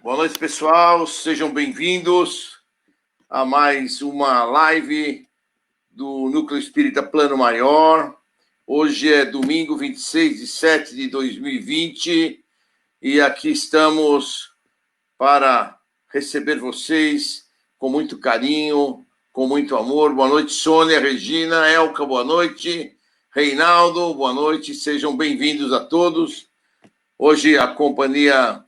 Boa noite, pessoal. Sejam bem-vindos a mais uma live do Núcleo Espírita Plano Maior. Hoje é domingo, 26 de 7 de 2020 e aqui estamos para receber vocês com muito carinho, com muito amor. Boa noite, Sônia, Regina, Elka, boa noite. Reinaldo, boa noite. Sejam bem-vindos a todos. Hoje a companhia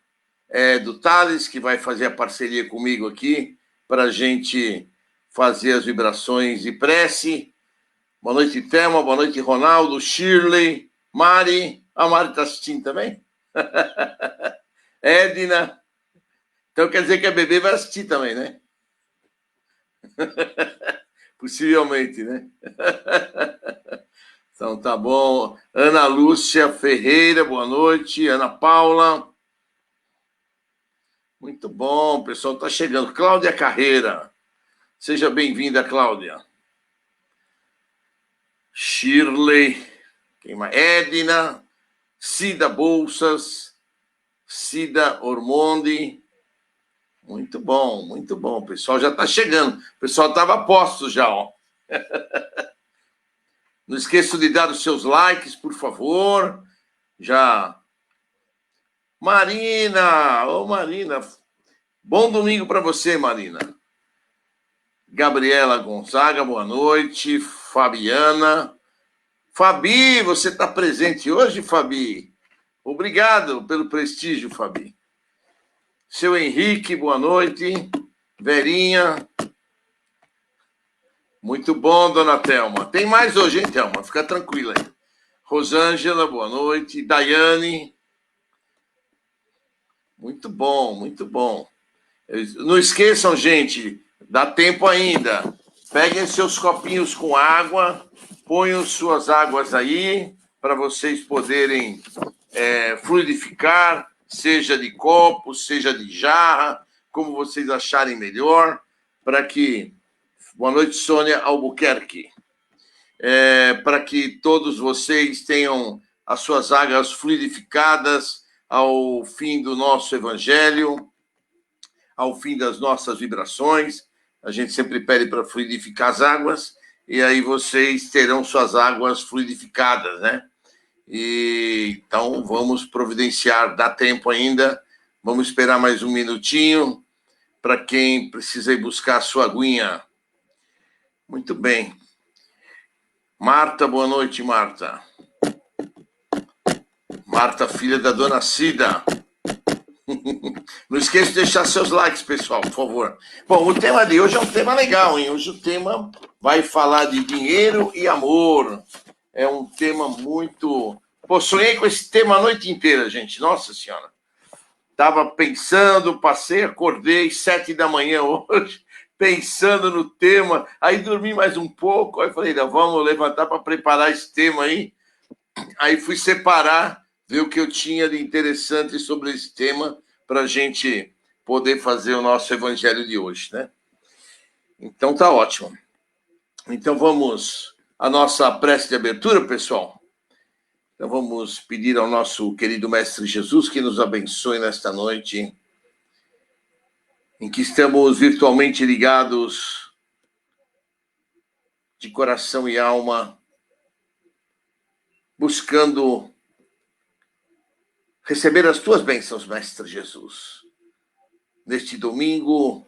do Thales, que vai fazer a parceria comigo aqui para a gente fazer as vibrações de prece. Boa noite, Thelma. Boa noite, Ronaldo, Shirley, Mari. A Mari está assistindo também? Edna. Então quer dizer que a bebê vai assistir também, né? Possivelmente, né? Então tá bom. Ana Lúcia Ferreira, boa noite. Ana Paula. Muito bom, o pessoal está chegando. Cláudia Carreira. Seja bem-vinda, Cláudia. Shirley. Quem mais? Edna. Cida Bolsas. Cida Ormondi. Muito bom, muito bom. O pessoal já está chegando. O pessoal estava a postos já, ó. Não esqueça de dar os seus likes, por favor. Já. Marina! Ô, Marina! Bom domingo para você, Marina. Gabriela Gonzaga, boa noite. Fabiana. Fabi, você está presente hoje, Fabi? Obrigado pelo prestígio, Fabi. Seu Henrique, boa noite. Verinha. Muito bom, dona Thelma. Tem mais hoje, hein, Thelma? Fica tranquila aí. Rosângela, boa noite. Daiane. Muito bom, muito bom. Não esqueçam, gente, dá tempo ainda. Peguem seus copinhos com água, ponham suas águas aí, para vocês poderem fluidificar, seja de copo, seja de jarra, como vocês acharem melhor, para que... Boa noite, Sônia Albuquerque. Para que todos vocês tenham as suas águas fluidificadas ao fim do nosso evangelho, ao fim das nossas vibrações. A gente sempre pede para fluidificar as águas, e aí vocês terão suas águas fluidificadas, né? Então, vamos providenciar, dá tempo ainda, vamos esperar mais um minutinho, para quem precisa ir buscar a sua aguinha. Muito bem. Marta, boa noite, Marta. Marta, filha da dona Cida. Não esqueça de deixar seus likes, pessoal, por favor. Bom, o tema de hoje é um tema legal, hein? Hoje o tema vai falar de dinheiro e amor. É um tema muito... Pô, sonhei com esse tema a noite inteira, gente. Nossa Senhora. Tava pensando, acordei 7 da manhã hoje, pensando no tema. Aí dormi mais um pouco, aí falei, vamos levantar para preparar esse tema aí. Aí fui separar, ver o que eu tinha de interessante sobre esse tema, para a gente poder fazer o nosso evangelho de hoje, né? Então tá ótimo. Então vamos à nossa prece de abertura, pessoal. Então vamos pedir ao nosso querido Mestre Jesus que nos abençoe nesta noite, em que estamos virtualmente ligados de coração e alma, buscando receber as tuas bênçãos, Mestre Jesus. Neste domingo,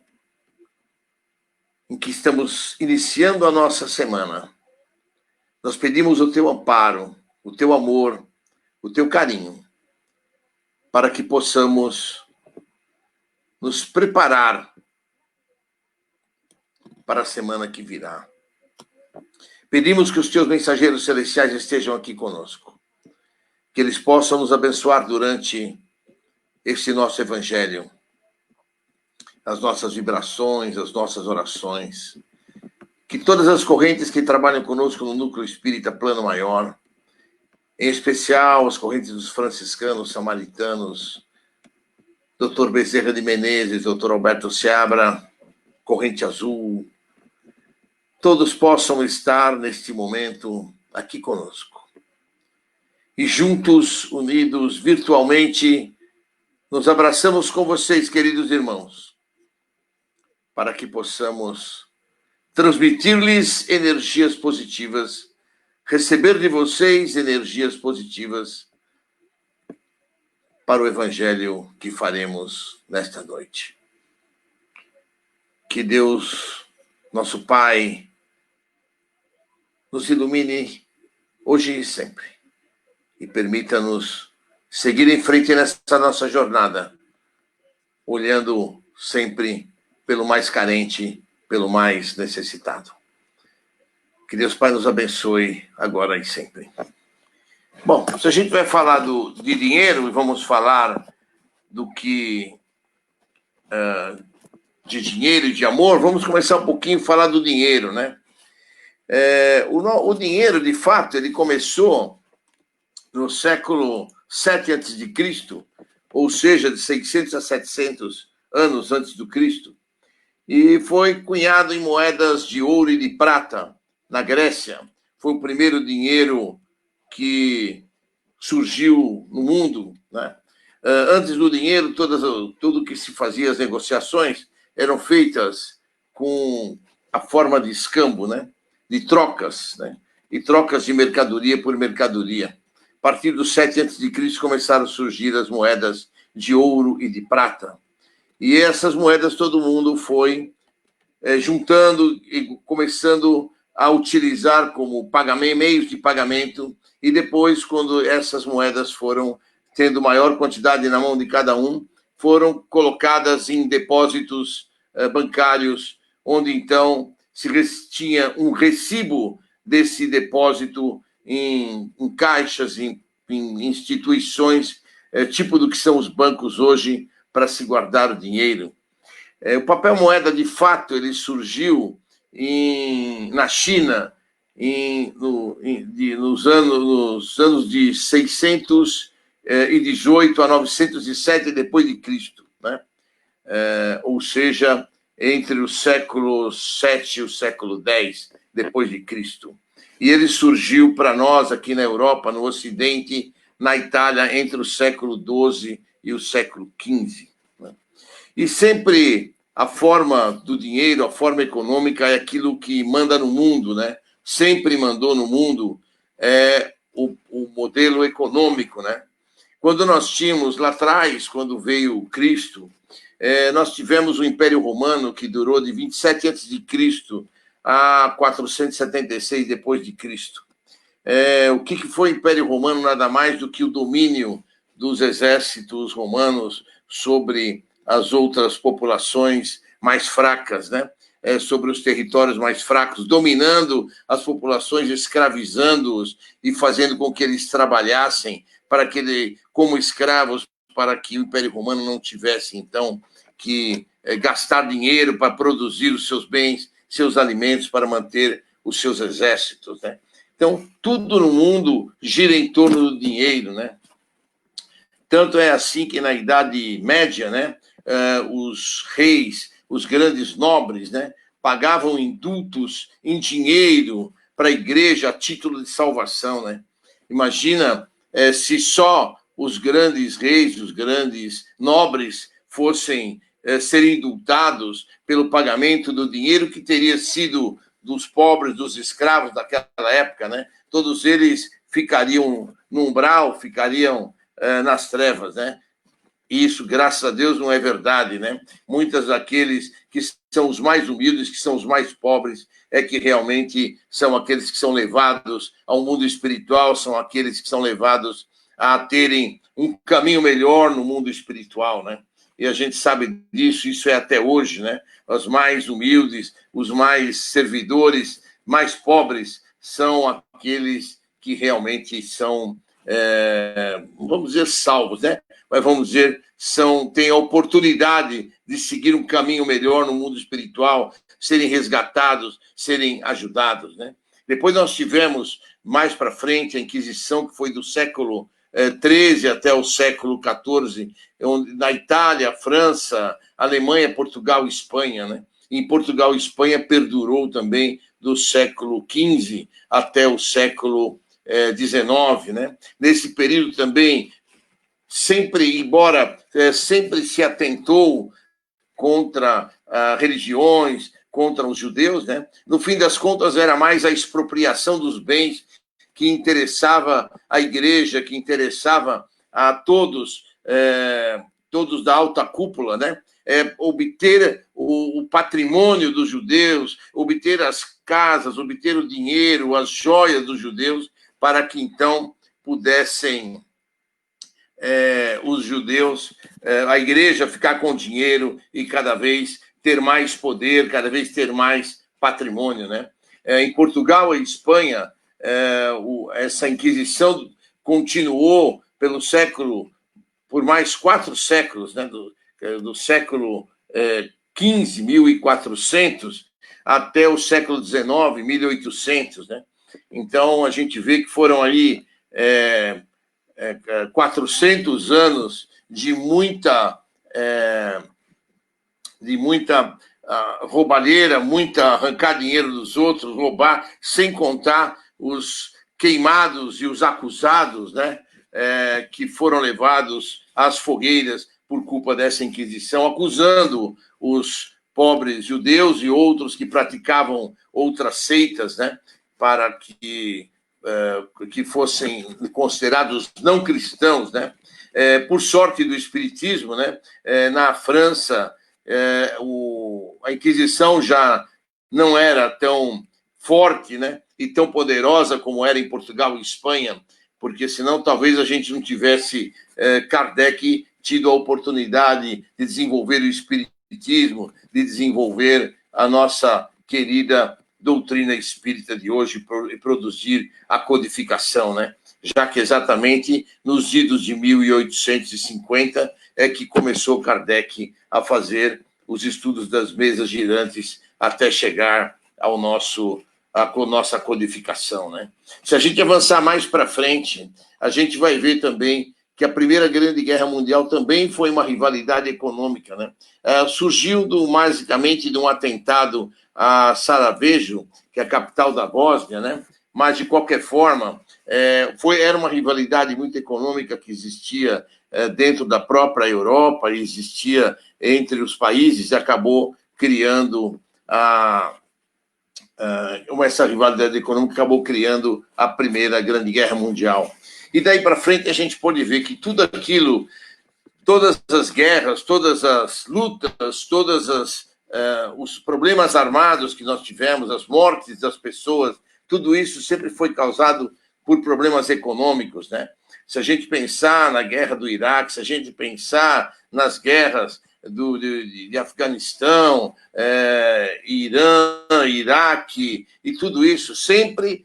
em que estamos iniciando a nossa semana, nós pedimos o teu amparo, o teu amor, o teu carinho, para que possamos nos preparar para a semana que virá. Pedimos que os teus mensageiros celestiais estejam aqui conosco, que eles possam nos abençoar durante este nosso evangelho, as nossas vibrações, as nossas orações, que todas as correntes que trabalham conosco no Núcleo Espírita Plano Maior, em especial as correntes dos franciscanos, samaritanos, Dr. Bezerra de Menezes, Dr. Alberto Seabra, Corrente Azul, todos possam estar neste momento aqui conosco. E juntos, unidos virtualmente, Nos abraçamos com vocês, queridos irmãos, para que possamos transmitir-lhes energias positivas, receber de vocês energias positivas para o evangelho que faremos nesta noite. Que Deus, nosso Pai, nos ilumine hoje e sempre e permita-nos seguir em frente nessa nossa jornada, olhando sempre pelo mais carente, pelo mais necessitado. Que Deus Pai nos abençoe agora e sempre. Bom, se a gente vai falar de dinheiro, e vamos falar do que de dinheiro e de amor, vamos começar um pouquinho a falar do dinheiro, né? O dinheiro, de fato, ele começou no século 7 a.C., ou seja, de 600 a 700 anos antes do Cristo, e foi cunhado em moedas de ouro e de prata na Grécia. Foi o primeiro dinheiro que surgiu no mundo, né? Antes do dinheiro, tudo que se fazia, as negociações, eram feitas com a forma de escambo, né? De trocas, né? E trocas de mercadoria por mercadoria. A partir do 7 a.C. começaram a surgir as moedas de ouro e de prata. E essas moedas todo mundo foi juntando e começando a utilizar como pagamento, meios de pagamento, e depois, quando essas moedas foram tendo maior quantidade na mão de cada um, foram colocadas em depósitos bancários, onde então se tinha um recibo desse depósito em caixas, em instituições, tipo do que são os bancos hoje, para se guardar o dinheiro. O papel moeda, de fato, ele surgiu na China nos anos de 618 a 907 depois de Cristo, né? Ou seja, entre o século 7 e o século 10 depois de Cristo. E ele surgiu para nós aqui na Europa, no Ocidente, na Itália, entre o século 12 e o século 15. E sempre a forma do dinheiro, a forma econômica é aquilo que manda no mundo, né? Sempre mandou no mundo o modelo econômico, né? Quando nós tínhamos lá atrás, quando veio Cristo, nós tivemos o Império Romano, que durou de 27 a.C. a 476 depois de Cristo. O que foi o Império Romano? Nada mais do que o domínio dos exércitos romanos sobre as outras populações mais fracas, né? Sobre os territórios mais fracos, dominando as populações, escravizando-os e fazendo com que eles trabalhassem como escravos, para que o Império Romano não tivesse, então, que gastar dinheiro para produzir os seus bens, seus alimentos, para manter os seus exércitos, né? Então, tudo no mundo gira em torno do dinheiro, né? Tanto é assim que na Idade Média, né, os reis, os grandes nobres, né, pagavam indultos em dinheiro para a igreja a título de salvação, né? Imagina se só os grandes reis, os grandes nobres fossem serem indultados pelo pagamento do dinheiro que teria sido dos pobres, dos escravos daquela época, né? Todos eles ficariam no umbral, ficariam nas trevas, né? Isso, graças a Deus, não é verdade, né? Muitos daqueles que são os mais humildes, que são os mais pobres, é que realmente são aqueles que são levados ao mundo espiritual, são aqueles que são levados a terem um caminho melhor no mundo espiritual, né? E a gente sabe disso, isso é até hoje, né? Os mais humildes, os mais servidores, mais pobres, são aqueles que realmente são, vamos dizer, salvos, né? Mas vamos dizer, têm a oportunidade de seguir um caminho melhor no mundo espiritual, serem resgatados, serem ajudados, né? Depois nós tivemos, mais para frente, a Inquisição, que foi do século 13 até o século 14, na Itália, França, Alemanha, Portugal e Espanha, né? Em Portugal e Espanha perdurou também do século 15 até o século XIX, né? Nesse período também sempre, embora sempre se atentou contra religiões, contra os judeus, né? No fim das contas, era mais a expropriação dos bens que interessava a igreja, que interessava a todos, todos da alta cúpula, né? Obter o patrimônio dos judeus, obter as casas, obter o dinheiro, as joias dos judeus, para que então pudessem os judeus, a igreja ficar com dinheiro e cada vez ter mais poder, cada vez ter mais patrimônio, né? Em Portugal e Espanha, essa Inquisição continuou por mais 4 séculos, né? Do século XV, 1400, até o século XIX, 1800, né? Então, a gente vê que foram ali 400 anos de muita roubalheira, muita arrancar dinheiro dos outros, roubar, sem contar os queimados e os acusados, né, que foram levados às fogueiras por culpa dessa Inquisição, acusando os pobres judeus e outros que praticavam outras seitas, né, para que fossem considerados não cristãos, né? Por sorte do espiritismo, né? Na França, a Inquisição já não era tão forte, né? E tão poderosa como era em Portugal e Espanha, porque senão talvez a gente não tivesse Kardec tido a oportunidade de desenvolver o espiritismo, de desenvolver a nossa querida doutrina espírita de hoje e produzir a codificação, né? Já que exatamente nos idos de 1850 é que começou Kardec a fazer os estudos das mesas girantes até chegar à nossa codificação, né? Se a gente avançar mais para frente, a gente vai ver também que a Primeira Grande Guerra Mundial também foi uma rivalidade econômica, né? Surgiu basicamente de um atentado a Sarajevo, que é a capital da Bósnia, né? Mas, de qualquer forma, era uma rivalidade muito econômica que existia dentro da própria Europa, e existia entre os países, e acabou criando essa rivalidade econômica, acabou criando a Primeira Grande Guerra Mundial. E daí para frente a gente pode ver que tudo aquilo, todas as guerras, todas as lutas, os problemas armados que nós tivemos, as mortes das pessoas, tudo isso sempre foi causado por problemas econômicos, né? Se a gente pensar na guerra do Iraque, se a gente pensar nas guerras de Afeganistão, Irã, Iraque, e tudo isso sempre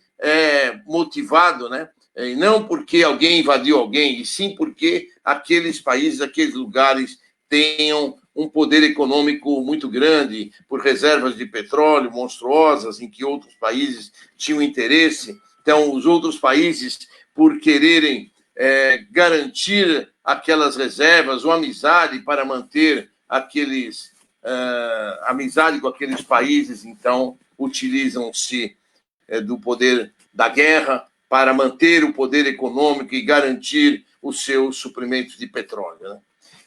motivado, né? E não porque alguém invadiu alguém, e sim porque aqueles países, aqueles lugares tenham um poder econômico muito grande, por reservas de petróleo monstruosas, em que outros países tinham interesse. Então, os outros países, por quererem garantir aquelas reservas, ou amizade para manter amizade com aqueles países, então, utilizam-se do poder da guerra para manter o poder econômico e garantir os seus suprimentos de petróleo, né?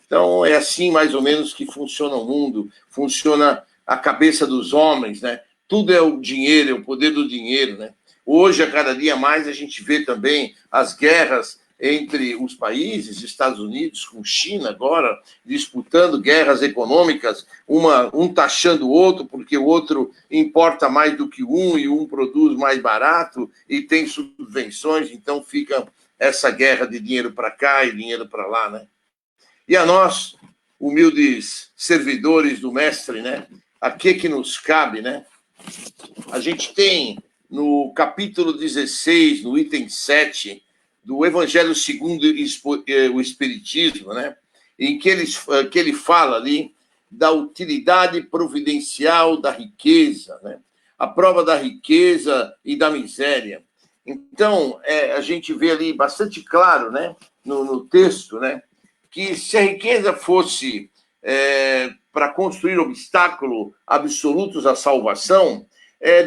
Então, é assim, mais ou menos, que funciona o mundo, funciona a cabeça dos homens, né? Tudo é o dinheiro, é o poder do dinheiro, né? Hoje, a cada dia mais, a gente vê também as guerras entre os países, Estados Unidos com China agora, disputando guerras econômicas, um taxando o outro, porque o outro importa mais do que um, e um produz mais barato, e tem subvenções, então fica essa guerra de dinheiro para cá e dinheiro para lá, né? E a nós, humildes servidores do mestre, né? A que nos cabe, né? A gente tem no capítulo 16, no item 7, do Evangelho segundo o Espiritismo, né? Em que ele fala ali da utilidade providencial da riqueza, né? A prova da riqueza e da miséria. Então, a gente vê ali bastante claro, né, no texto, né, que se a riqueza fosse para construir obstáculo absolutos à salvação,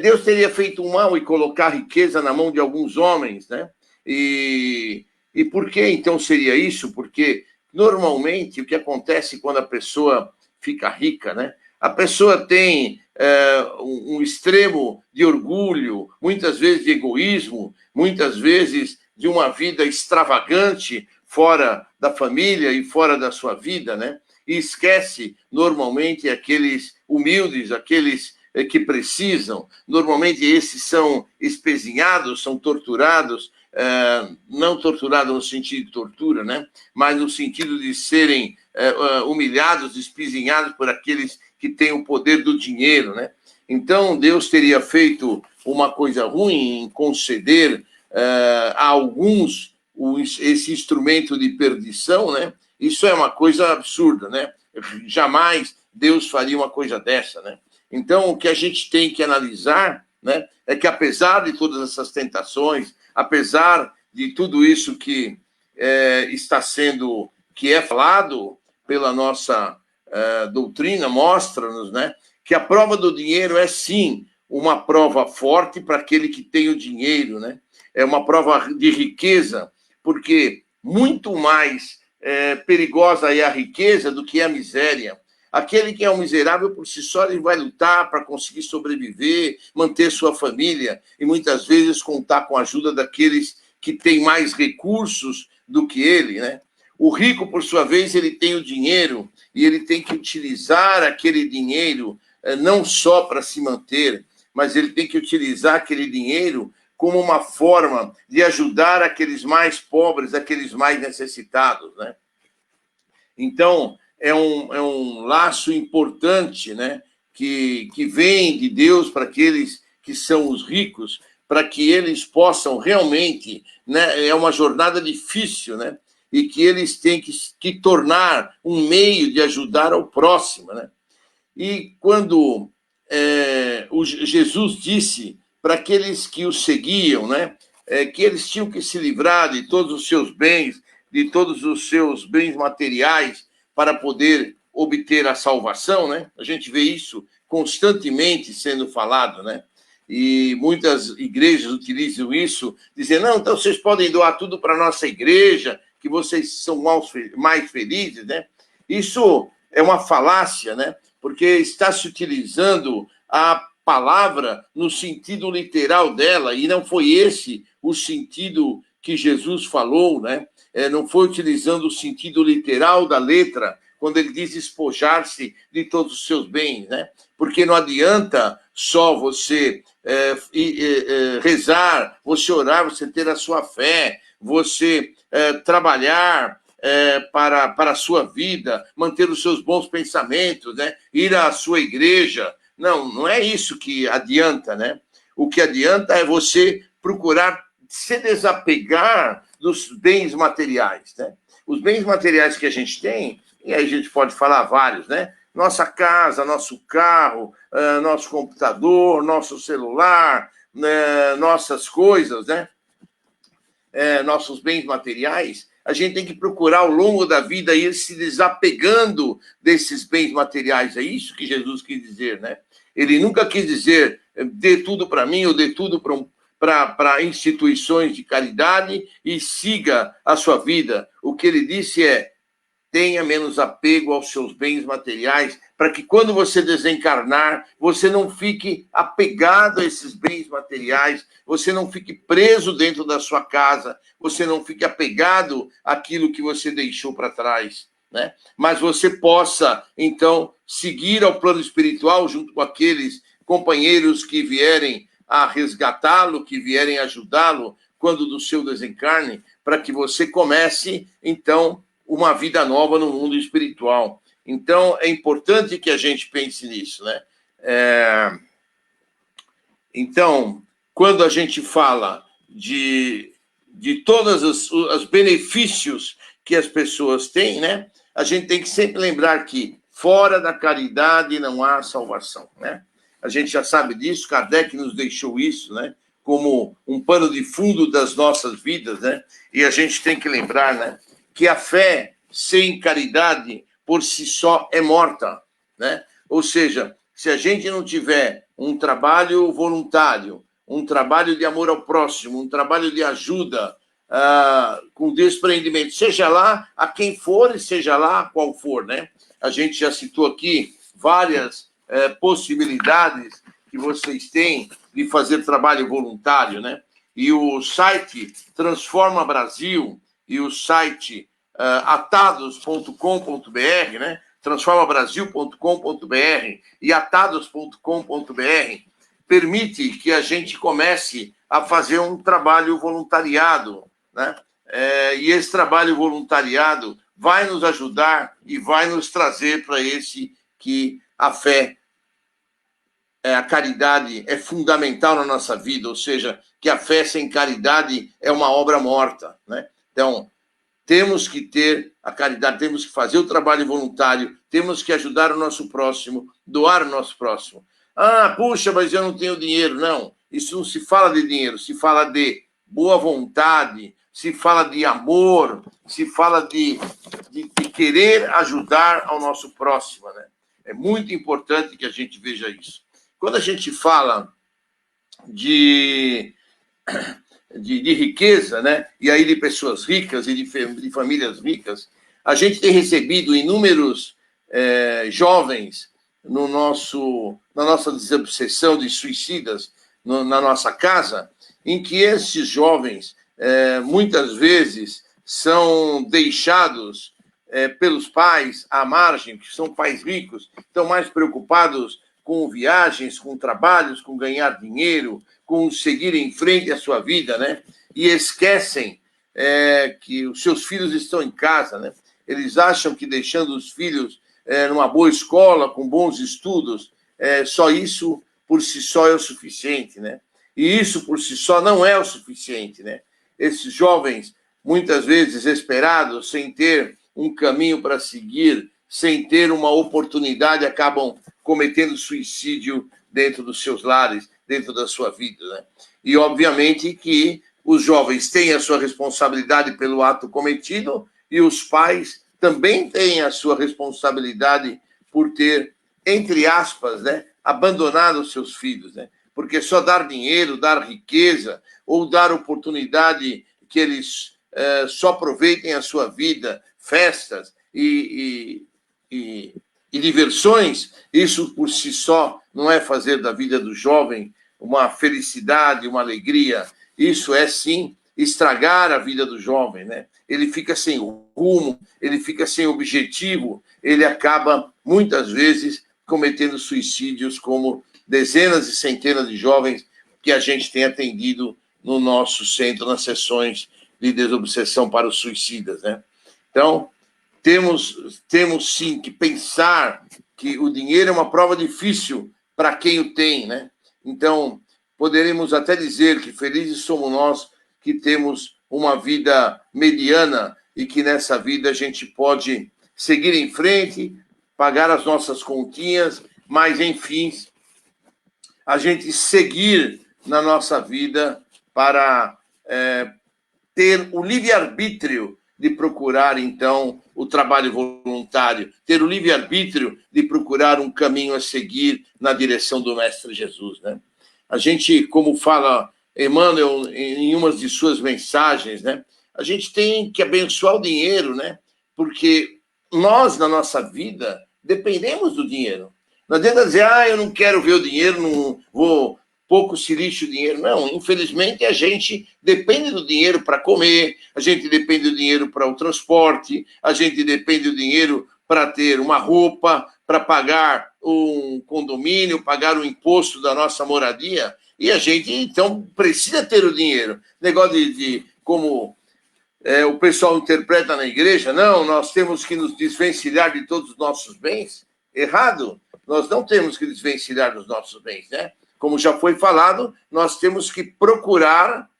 Deus teria feito um mal e colocar a riqueza na mão de alguns homens, né? E E por que então seria isso? Porque normalmente o que acontece quando a pessoa fica rica, né? A pessoa tem um extremo de orgulho, muitas vezes de egoísmo, muitas vezes de uma vida extravagante fora da família e fora da sua vida, né? E esquece normalmente aqueles humildes, aqueles que precisam. Normalmente esses são espezinhados, são torturados, não torturados no sentido de tortura, né? Mas no sentido de serem humilhados, espizinhados por aqueles que têm o poder do dinheiro, né? Então, Deus teria feito uma coisa ruim em conceder a alguns esse instrumento de perdição, né? Isso é uma coisa absurda, né? Jamais Deus faria uma coisa dessa, né? Então, o que a gente tem que analisar, né, é que apesar de todas essas tentações, apesar de tudo isso que está sendo, que é falado pela nossa doutrina, mostra-nos, né, que a prova do dinheiro é sim uma prova forte para aquele que tem o dinheiro, né? É uma prova de riqueza, porque muito mais perigosa é a riqueza do que a miséria. Aquele que é um miserável por si só, ele vai lutar para conseguir sobreviver, manter sua família e muitas vezes contar com a ajuda daqueles que têm mais recursos do que ele, né? O rico, por sua vez, ele tem o dinheiro e ele tem que utilizar aquele dinheiro não só para se manter, mas ele tem que utilizar aquele dinheiro como uma forma de ajudar aqueles mais pobres, aqueles mais necessitados, né? Então, é um laço importante, né, que vem de Deus para aqueles que são os ricos, para que eles possam realmente, né, é uma jornada difícil, né, e que eles têm que tornar um meio de ajudar ao próximo, né? E quando Jesus disse para aqueles que o seguiam, né, que eles tinham que se livrar de todos os seus bens, de todos os seus bens materiais para poder obter a salvação, né? A gente vê isso constantemente sendo falado, né? E muitas igrejas utilizam isso, dizendo, não, então vocês podem doar tudo para a nossa igreja, que vocês são mais felizes, né? Isso é uma falácia, né? Porque está se utilizando a palavra no sentido literal dela, e não foi esse o sentido que Jesus falou, né? Não foi utilizando o sentido literal da letra, quando ele diz despojar-se de todos os seus bens, né? Porque não adianta só você rezar, você orar, você ter a sua fé, você trabalhar para a sua vida, manter os seus bons pensamentos, né? Ir à sua igreja. Não é isso que adianta, né? O que adianta é você procurar se desapegar dos bens materiais, né? Os bens materiais que a gente tem, e aí a gente pode falar vários, né? Nossa casa, nosso carro, nosso computador, nosso celular, nossas coisas, né? Nossos bens materiais, a gente tem que procurar ao longo da vida ir se desapegando desses bens materiais. É isso que Jesus quis dizer, né? Ele nunca quis dizer dê tudo para mim ou dê tudo para instituições de caridade e siga a sua vida. O que ele disse é tenha menos apego aos seus bens materiais, para que quando você desencarnar, você não fique apegado a esses bens materiais, você não fique preso dentro da sua casa, você não fique apegado àquilo que você deixou para trás, né? Mas você possa, então, seguir ao plano espiritual junto com aqueles companheiros que vierem a resgatá-lo, que vierem ajudá-lo quando do seu desencarne, para que você comece, então, uma vida nova no mundo espiritual. Então, é importante que a gente pense nisso, né? Então, quando a gente fala de todos os benefícios que as pessoas têm, né? A gente tem que sempre lembrar que fora da caridade não há salvação, né? A gente já sabe disso, Kardec nos deixou isso, né? Como um pano de fundo das nossas vidas, né? E a gente tem que lembrar, né? Que a fé sem caridade por si só é morta, né? Ou seja, se a gente não tiver um trabalho voluntário, um trabalho de amor ao próximo, um trabalho de ajuda com desprendimento, seja lá a quem for e seja lá qual for, né? A gente já citou aqui várias possibilidades que vocês têm de fazer trabalho voluntário, né? E o site Transforma Brasil e o site atados.com.br, né? transformabrasil.com.br e atados.com.br permite que a gente comece a fazer um trabalho voluntariado, né? E esse trabalho voluntariado vai nos ajudar e vai nos trazer para esse que a fé, a caridade é fundamental na nossa vida, ou seja, que a fé sem caridade é uma obra morta, né? Então, temos que ter a caridade, temos que fazer o trabalho voluntário, temos que ajudar o nosso próximo, doar o nosso próximo. Puxa, mas eu não tenho dinheiro. Não, isso não se fala de dinheiro, se fala de boa vontade, se fala de amor, se fala de querer ajudar ao nosso próximo, né? É muito importante que a gente veja isso. Quando a gente fala de riqueza, né? E aí de pessoas ricas e de famílias ricas, a gente tem recebido inúmeros jovens na nossa desobsessão de suicidas na nossa casa, em que esses jovens muitas vezes são deixados pelos pais à margem, que são pais ricos, estão mais preocupados com viagens, com trabalhos, com ganhar dinheiro, com seguir em frente a sua vida, né? E esquecem que os seus filhos estão em casa, né? Eles acham que deixando os filhos numa boa escola, com bons estudos, só isso por si só é o suficiente, né? E isso por si só não é o suficiente, né? Esses jovens, muitas vezes desesperados, sem ter um caminho para seguir, sem ter uma oportunidade, acabam cometendo suicídio dentro dos seus lares, dentro da sua vida, né? E, obviamente, que os jovens têm a sua responsabilidade pelo ato cometido e os pais também têm a sua responsabilidade por ter, entre aspas, né, abandonado os seus filhos, né? Porque só dar dinheiro, dar riqueza ou dar oportunidade que eles só aproveitem a sua vida, festas e diversões, isso por si só não é fazer da vida do jovem uma felicidade, uma alegria. Isso é, sim, estragar a vida do jovem, né? Ele fica sem rumo, ele fica sem objetivo, ele acaba, muitas vezes, cometendo suicídios, como dezenas e centenas de jovens que a gente tem atendido no nosso centro, nas sessões de desobsessão para os suicidas, né? Então, temos sim que pensar que o dinheiro é uma prova difícil para quem o tem, né? Então, poderemos até dizer que felizes somos nós que temos uma vida mediana e que nessa vida a gente pode seguir em frente, pagar as nossas continhas, mas, enfim, a gente seguir na nossa vida para ter o livre-arbítrio de procurar, então, o trabalho voluntário, ter o livre-arbítrio de procurar um caminho a seguir na direção do Mestre Jesus, né? A gente, como fala Emmanuel em uma de suas mensagens, né? A gente tem que abençoar o dinheiro, né? Porque nós, na nossa vida, dependemos do dinheiro. Não adianta dizer, eu não quero ver o dinheiro, não vou, pouco se lixa o dinheiro. Não, infelizmente a gente depende do dinheiro para comer, a gente depende do dinheiro para o transporte, a gente depende do dinheiro para ter uma roupa, para pagar um condomínio, pagar o imposto da nossa moradia, e a gente, então, precisa ter o dinheiro. Negócio de como o pessoal interpreta na igreja, não, nós temos que nos desvencilhar de todos os nossos bens. Errado, nós não temos que desvencilhar dos nossos bens, né? Como já foi falado, nós temos que procurar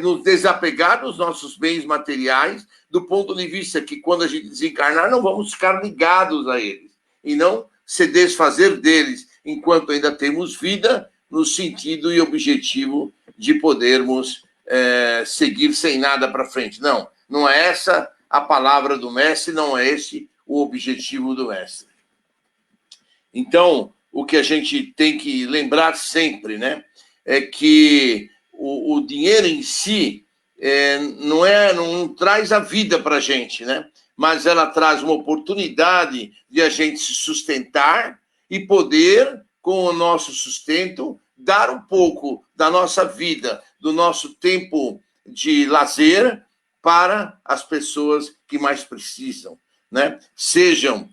nos desapegar dos nossos bens materiais, do ponto de vista que, quando a gente desencarnar, não vamos ficar ligados a eles, e não se desfazer deles, enquanto ainda temos vida, no sentido e objetivo de podermos seguir sem nada para frente. Não, não é essa a palavra do Mestre, não é esse o objetivo do Mestre. Então, o que a gente tem que lembrar sempre, né, é que o dinheiro em si, não traz a vida para a gente, né? Mas ela traz uma oportunidade de a gente se sustentar e poder, com o nosso sustento, dar um pouco da nossa vida, do nosso tempo de lazer para as pessoas que mais precisam, né? Sejam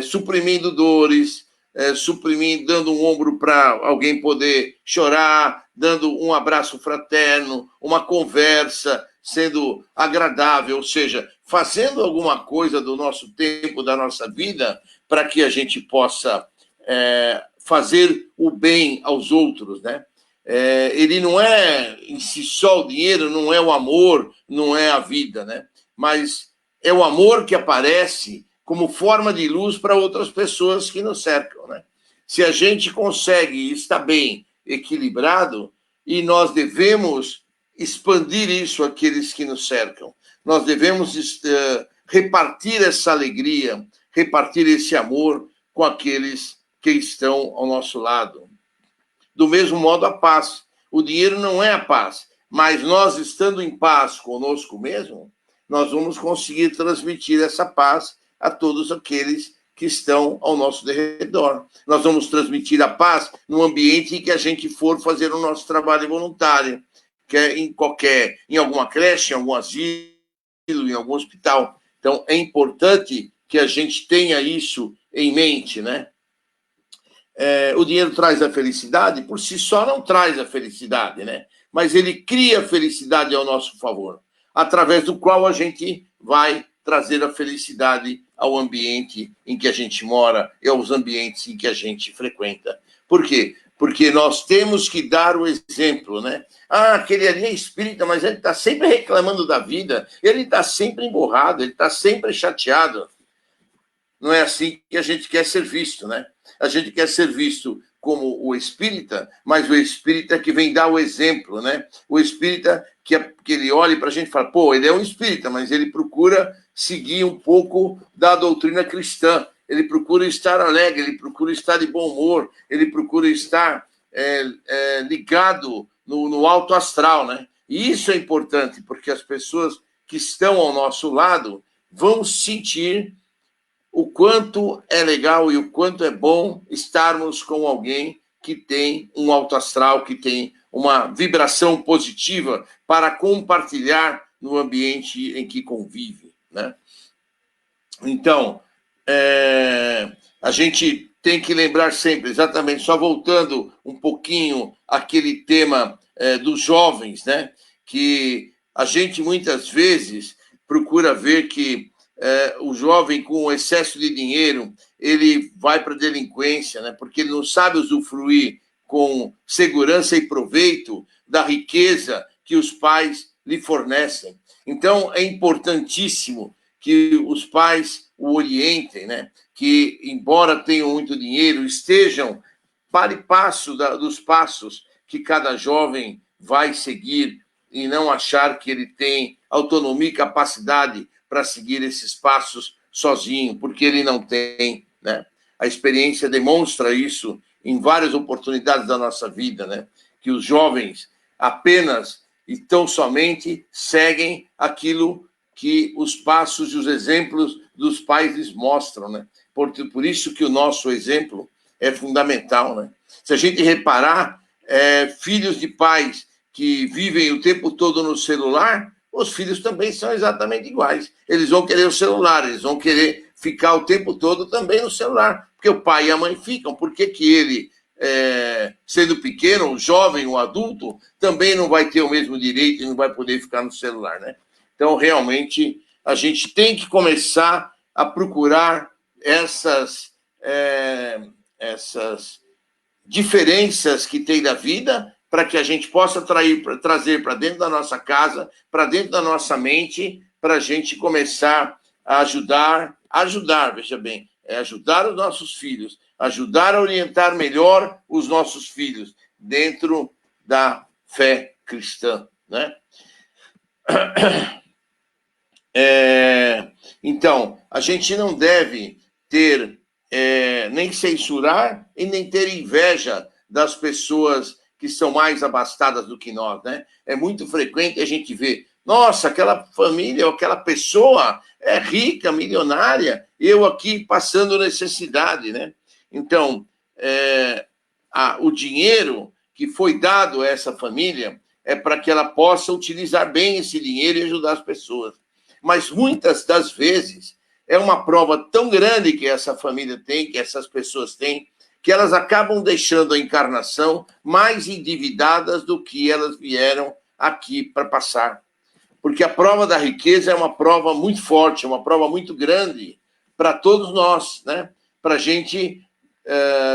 suprimindo dores, suprimindo, dando um ombro para alguém poder chorar, dando um abraço fraterno, uma conversa sendo agradável, ou seja, fazendo alguma coisa do nosso tempo, da nossa vida, para que a gente possa fazer o bem aos outros, né? Ele não é em si só o dinheiro, não é o amor, não é a vida, né? Mas é o amor que aparece como forma de luz para outras pessoas que nos cercam, né? Se a gente consegue estar bem equilibrado, e nós devemos expandir isso àqueles que nos cercam, nós devemos repartir essa alegria, repartir esse amor com aqueles que estão ao nosso lado. Do mesmo modo, a paz. O dinheiro não é a paz, mas nós estando em paz conosco mesmo, nós vamos conseguir transmitir essa paz a todos aqueles que estão ao nosso redor. Nós vamos transmitir a paz no ambiente em que a gente for fazer o nosso trabalho voluntário, que é em alguma creche, em algum asilo, em algum hospital. Então, é importante que a gente tenha isso em mente, né? O dinheiro traz a felicidade, por si só não traz a felicidade, né? Mas ele cria a felicidade ao nosso favor, através do qual a gente vai trazer a felicidade ao ambiente em que a gente mora e aos ambientes em que a gente frequenta. Por quê? Porque nós temos que dar o exemplo, né? Aquele ali é espírita, mas ele está sempre reclamando da vida, ele está sempre emburrado, ele está sempre chateado. Não é assim que a gente quer ser visto, né? A gente quer ser visto como o espírita, mas o espírita que vem dar o exemplo, né? O espírita que ele olha para a gente e fala, pô, ele é um espírita, mas ele procura seguir um pouco da doutrina cristã, ele procura estar alegre, ele procura estar de bom humor, ele procura estar ligado no alto astral, né? E isso é importante, porque as pessoas que estão ao nosso lado vão sentir o quanto é legal e o quanto é bom estarmos com alguém que tem um alto astral, que tem uma vibração positiva para compartilhar no ambiente em que convive, né? Então, a gente tem que lembrar sempre, exatamente, só voltando um pouquinho àquele tema dos jovens, né? Que a gente muitas vezes procura ver que o jovem com excesso de dinheiro, ele vai para a delinquência, né? Porque ele não sabe usufruir com segurança e proveito da riqueza que os pais lhe fornecem. Então, é importantíssimo que os pais o orientem, né? Que, embora tenham muito dinheiro, estejam para e passo dos passos que cada jovem vai seguir e não achar que ele tem autonomia e capacidade para seguir esses passos sozinho, porque ele não tem, né? A experiência demonstra isso em várias oportunidades da nossa vida, né? Que os jovens apenas e tão somente seguem aquilo que os passos e os exemplos dos pais lhes mostram, né? Por isso que o nosso exemplo é fundamental, né? Se a gente reparar, filhos de pais que vivem o tempo todo no celular, os filhos também são exatamente iguais. Eles vão querer o celular, eles vão querer ficar o tempo todo também no celular, porque o pai e a mãe ficam. Por que ele, sendo pequeno, jovem ou adulto, também não vai ter o mesmo direito e não vai poder ficar no celular, né? Então, realmente, a gente tem que começar a procurar essas diferenças que tem da vida para que a gente possa trazer para dentro da nossa casa, para dentro da nossa mente, para a gente começar a ajudar, veja bem, ajudar os nossos filhos, ajudar a orientar melhor os nossos filhos dentro da fé cristã, né? Então, a gente não deve ter nem censurar e nem ter inveja das pessoas que são mais abastadas do que nós, né? É muito frequente a gente ver, nossa, aquela família ou aquela pessoa é rica, milionária, eu aqui passando necessidade, né? Então, o dinheiro que foi dado a essa família é para que ela possa utilizar bem esse dinheiro e ajudar as pessoas. Mas muitas das vezes é uma prova tão grande que essa família tem, que essas pessoas têm, que elas acabam deixando a encarnação mais endividadas do que elas vieram aqui para passar. Porque a prova da riqueza é uma prova muito forte, é uma prova muito grande para todos nós, né? Para a gente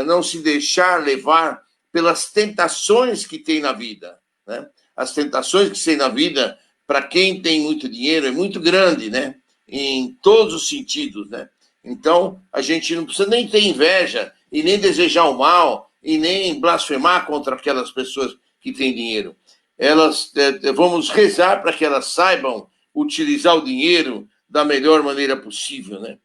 não se deixar levar pelas tentações que tem na vida, né? As tentações que tem na vida, para quem tem muito dinheiro, é muito grande, né? Em todos os sentidos, né? Então, a gente não precisa nem ter inveja e nem desejar o mal e nem blasfemar contra aquelas pessoas que têm dinheiro. Vamos rezar para que elas saibam utilizar o dinheiro da melhor maneira possível, né?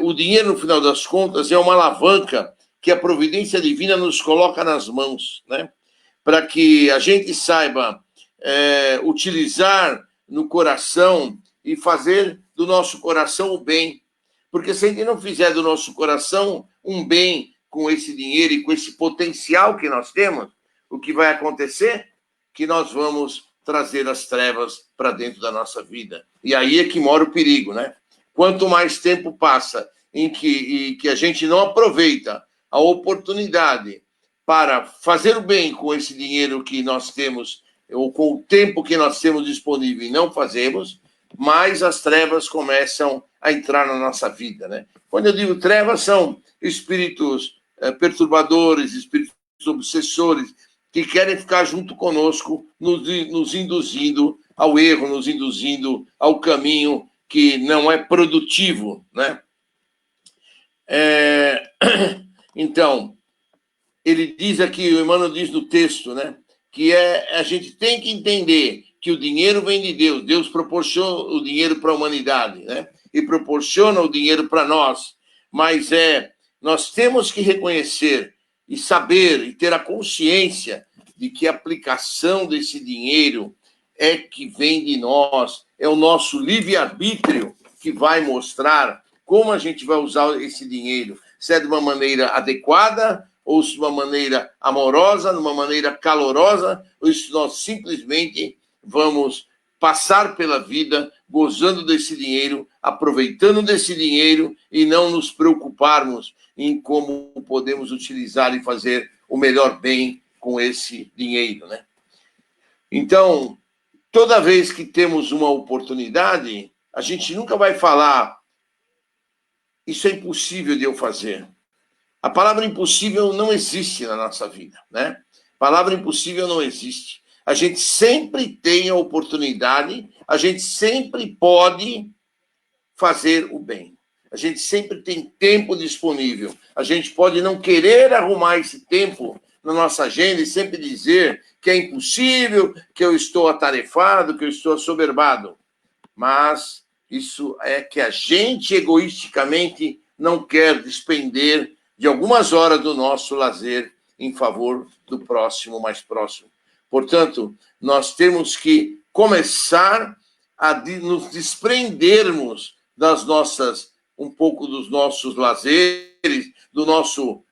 O dinheiro, no final das contas, é uma alavanca que a providência divina nos coloca nas mãos, né? Para que a gente saiba utilizar no coração e fazer do nosso coração o bem. Porque se a gente não fizer do nosso coração um bem com esse dinheiro e com esse potencial que nós temos, o que vai acontecer? Que nós vamos trazer as trevas para dentro da nossa vida. E aí é que mora o perigo, né? Quanto mais tempo passa em que a gente não aproveita a oportunidade para fazer o bem com esse dinheiro que nós temos, ou com o tempo que nós temos disponível e não fazemos, mais as trevas começam a entrar na nossa vida, né? Quando eu digo trevas, são espíritos perturbadores, espíritos obsessores, que querem ficar junto conosco, nos induzindo ao erro, nos induzindo ao caminho que não é produtivo, né? Então, ele diz aqui, o Emmanuel diz no texto, né, que a gente tem que entender que o dinheiro vem de Deus. Deus proporciona o dinheiro para a humanidade, né? E proporciona o dinheiro para nós. Mas nós temos que reconhecer e saber e ter a consciência de que a aplicação desse dinheiro é que vem de nós, é o nosso livre-arbítrio que vai mostrar como a gente vai usar esse dinheiro, se é de uma maneira adequada ou se de uma maneira amorosa, de uma maneira calorosa, ou se nós simplesmente vamos passar pela vida gozando desse dinheiro, aproveitando desse dinheiro e não nos preocuparmos em como podemos utilizar e fazer o melhor bem com esse dinheiro, né? Então, toda vez que temos uma oportunidade, a gente nunca vai falar isso é impossível de eu fazer. A palavra impossível não existe na nossa vida, né? A palavra impossível não existe. A gente sempre tem a oportunidade, a gente sempre pode fazer o bem. A gente sempre tem tempo disponível. A gente pode não querer arrumar esse tempo na nossa agenda e sempre dizer que é impossível, que eu estou atarefado, que eu estou assoberbado. Mas isso é que a gente egoisticamente não quer despender de algumas horas do nosso lazer em favor do próximo mais próximo. Portanto, nós temos que começar a nos desprendermos das nossas, um pouco dos nossos lazeres, do nosso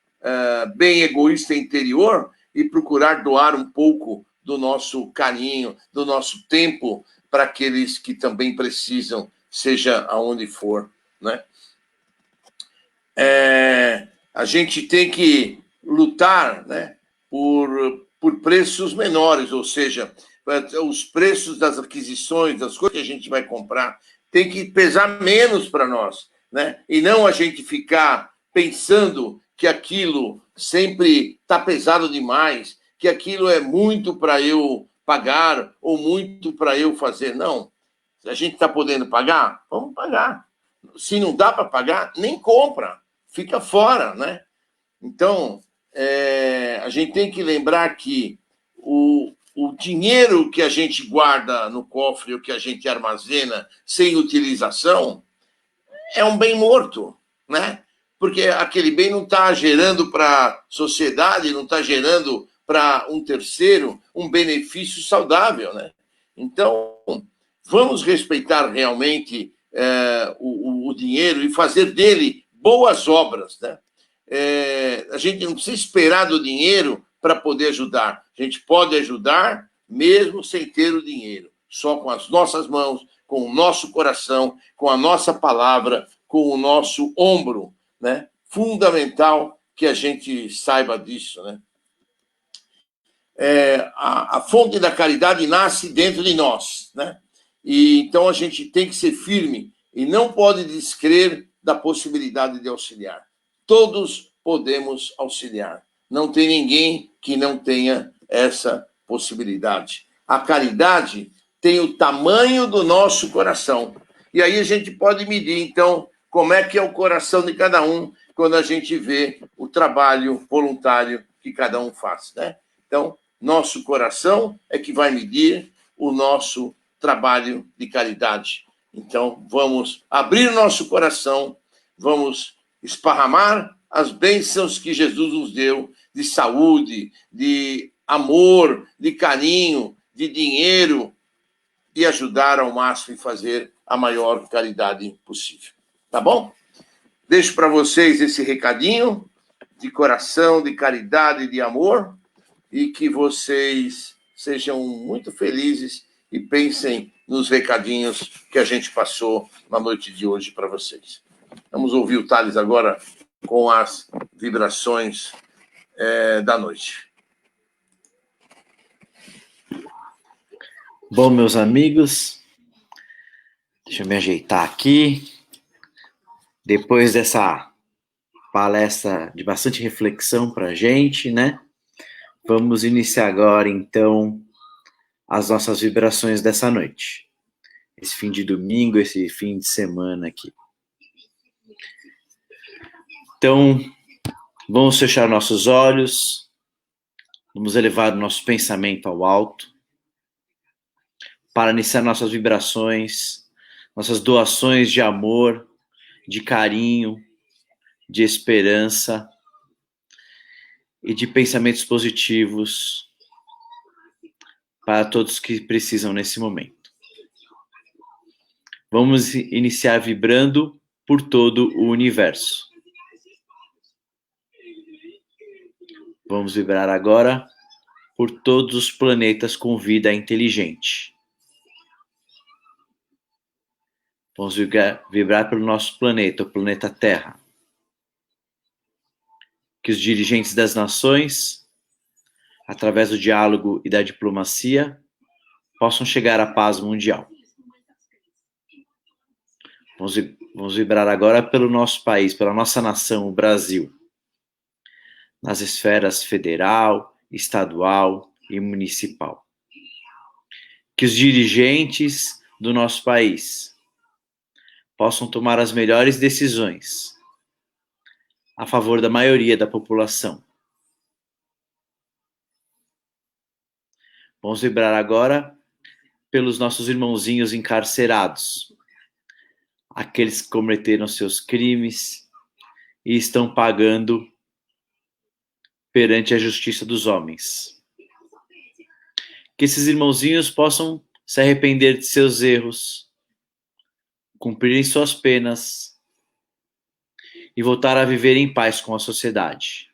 bem egoísta interior e procurar doar um pouco do nosso carinho, do nosso tempo para aqueles que também precisam, seja aonde for, né? A gente tem que lutar, né, por preços menores, ou seja, os preços das aquisições, das coisas que a gente vai comprar, tem que pesar menos para nós, né? E não a gente ficar pensando que aquilo sempre está pesado demais, que aquilo é muito para eu pagar ou muito para eu fazer. Não. Se a gente está podendo pagar, vamos pagar. Se não dá para pagar, nem compra. Fica fora, né? Então, a gente tem que lembrar que o dinheiro que a gente guarda no cofre, o que a gente armazena sem utilização, é um bem morto, né? Porque aquele bem não está gerando para a sociedade, não está gerando para um terceiro um benefício saudável, né? Então, vamos respeitar realmente o dinheiro e fazer dele boas obras, né? A gente não precisa esperar do dinheiro para poder ajudar. A gente pode ajudar mesmo sem ter o dinheiro, só com as nossas mãos, com o nosso coração, com a nossa palavra, com o nosso ombro, né? Fundamental que a gente saiba disso, né? A fonte da caridade nasce dentro de nós, né? E então a gente tem que ser firme e não pode descrer da possibilidade de auxiliar. Todos podemos auxiliar. Não tem ninguém que não tenha essa possibilidade. A caridade tem o tamanho do nosso coração. E aí a gente pode medir, então, como é que é o coração de cada um quando a gente vê o trabalho voluntário que cada um faz, né? Então, nosso coração é que vai medir o nosso trabalho de caridade. Então, vamos abrir nosso coração, vamos esparramar as bênçãos que Jesus nos deu de saúde, de amor, de carinho, de dinheiro e ajudar ao máximo e fazer a maior caridade possível. Tá bom? Deixo para vocês esse recadinho de coração, de caridade, de amor e que vocês sejam muito felizes e pensem nos recadinhos que a gente passou na noite de hoje para vocês. Vamos ouvir o Thales agora com as vibrações da noite. Bom, meus amigos, deixa eu me ajeitar aqui. Depois dessa palestra de bastante reflexão para a gente, né? Vamos iniciar agora, então, as nossas vibrações dessa noite. Esse fim de domingo, esse fim de semana aqui. Então, vamos fechar nossos olhos, vamos elevar o nosso pensamento ao alto, para iniciar nossas vibrações, nossas doações de amor, de carinho, de esperança e de pensamentos positivos para todos que precisam nesse momento. Vamos iniciar vibrando por todo o universo. Vamos vibrar agora por todos os planetas com vida inteligente. Vamos vibrar pelo nosso planeta, o planeta Terra. Que os dirigentes das nações, através do diálogo e da diplomacia, possam chegar à paz mundial. Vamos vibrar agora pelo nosso país, pela nossa nação, o Brasil, nas esferas federal, estadual e municipal. Que os dirigentes do nosso país possam tomar as melhores decisões a favor da maioria da população. Vamos vibrar agora pelos nossos irmãozinhos encarcerados, aqueles que cometeram seus crimes e estão pagando perante a justiça dos homens. Que esses irmãozinhos possam se arrepender de seus erros, cumprirem suas penas e voltar a viver em paz com a sociedade.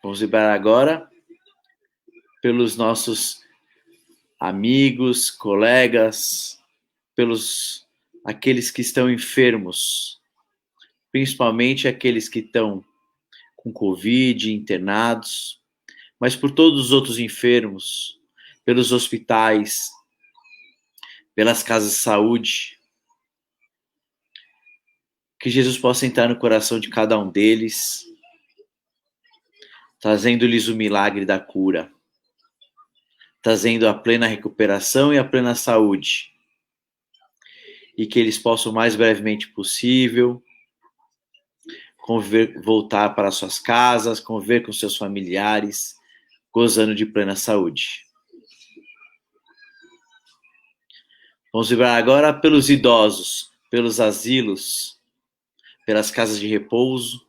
Vamos vibrar agora pelos nossos amigos, colegas, pelos aqueles que estão enfermos, principalmente aqueles que estão com Covid, internados, mas por todos os outros enfermos, pelos hospitais, pelas casas de saúde. Que Jesus possa entrar no coração de cada um deles, trazendo-lhes o milagre da cura, trazendo a plena recuperação e a plena saúde, e que eles possam o mais brevemente possível voltar para suas casas, conviver com seus familiares, gozando de plena saúde. Vamos vibrar agora pelos idosos, pelos asilos, pelas casas de repouso,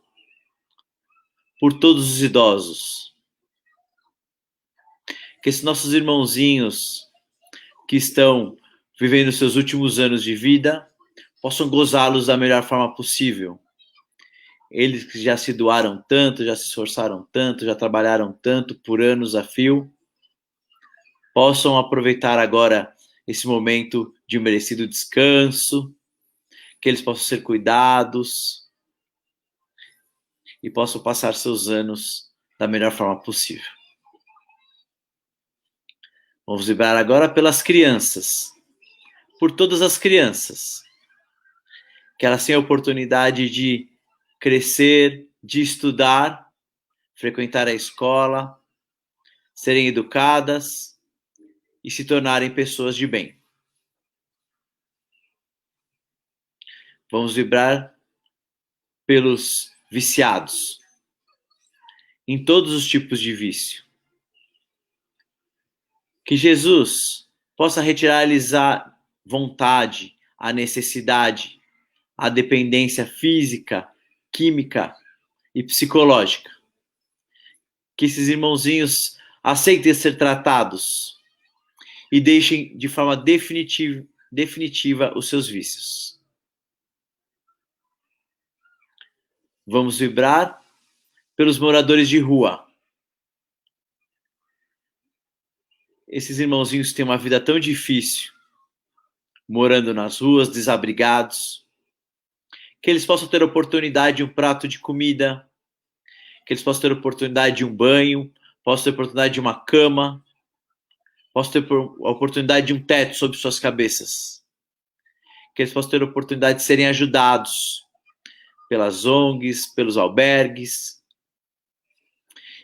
por todos os idosos. Que esses nossos irmãozinhos que estão vivendo seus últimos anos de vida possam gozá-los da melhor forma possível. Eles que já se doaram tanto, já se esforçaram tanto, já trabalharam tanto por anos a fio, possam aproveitar agora esse momento de um merecido descanso, que eles possam ser cuidados e possam passar seus anos da melhor forma possível. Vamos vibrar agora pelas crianças, por todas as crianças, que elas tenham a oportunidade de crescer, de estudar, frequentar a escola, serem educadas e se tornarem pessoas de bem. Vamos vibrar pelos viciados, em todos os tipos de vício. Que Jesus possa retirar-lhes a vontade, a necessidade, a dependência física, química e psicológica. Que esses irmãozinhos aceitem ser tratados e deixem de forma definitiva os seus vícios. Vamos vibrar pelos moradores de rua. Esses irmãozinhos têm uma vida tão difícil, morando nas ruas, desabrigados, que eles possam ter a oportunidade de um prato de comida, que eles possam ter a oportunidade de um banho, possam ter a oportunidade de uma cama, possam ter a oportunidade de um teto sobre suas cabeças, que eles possam ter a oportunidade de serem ajudados pelas ONGs, pelos albergues,